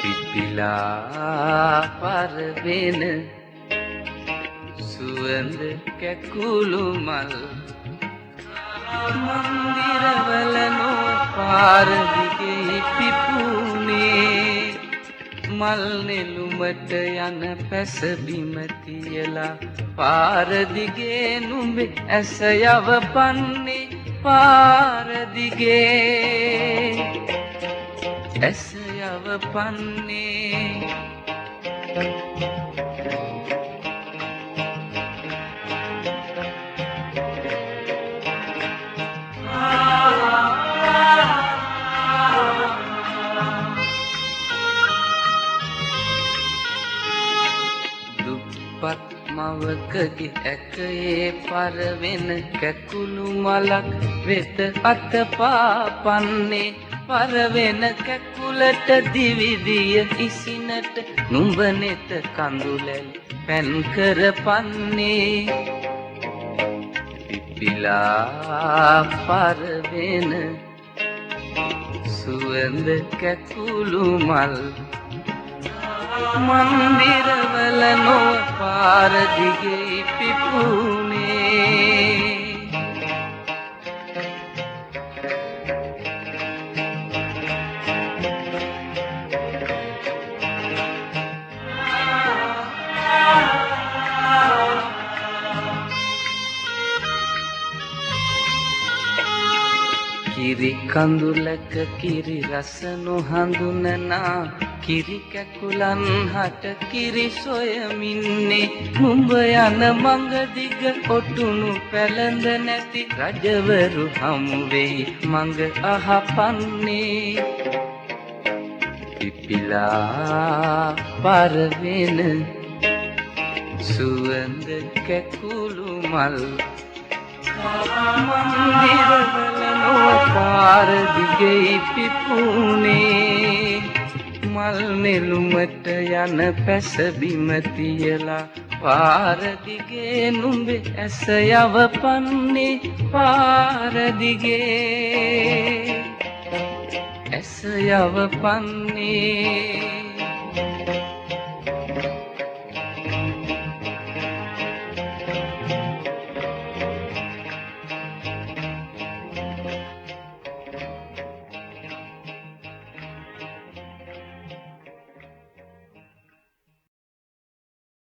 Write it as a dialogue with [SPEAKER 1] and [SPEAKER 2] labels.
[SPEAKER 1] පිපිලා පරවෙන සුවඳ කැකුළු මල් මන්දිරවල නොපාර දිගේ පිපුනේ මල් නෙළුමට යන පැසබිම තියලා පාර දිගේ නුඹේ ඇස යවපන්නේ පාර දිගේ ඇස යවපන්නේ දුප්පත් මවකගේ ඇකේ පරවෙන කැකුළු මලක් වෙත අත පාපන්නේ පරවෙන කැකුලට දිවිදිය ඉසිනට නුඹ නෙත කඳුලැල් පැන් කරපන්නේ පිපිලා පරවෙන සුවඳ කැකුළු මල් මන්දිරවල නොව පාර දිගේ පිපුනේ කිරි කඳුලක කිරි රස නොහඳුනනා කිරි කැකුලන් හට කිරි සොයමින්නේ නුඹ යන මඟ දිග ඔටුනු පැළඳ නැති රජවරු හමුවෙයි මඟ අහපන්නේ පිපිලා පරවෙන සුවඳ කැකුළු මල් මන්දිරවල නොපාර දිගේ පිපුනේ මල් නෙළුමට යන පැසබිම තියලා පාර දිගේ නුඹේ ඇස යවපන්නේ පාර දිගේ ඇස යවපන්නේ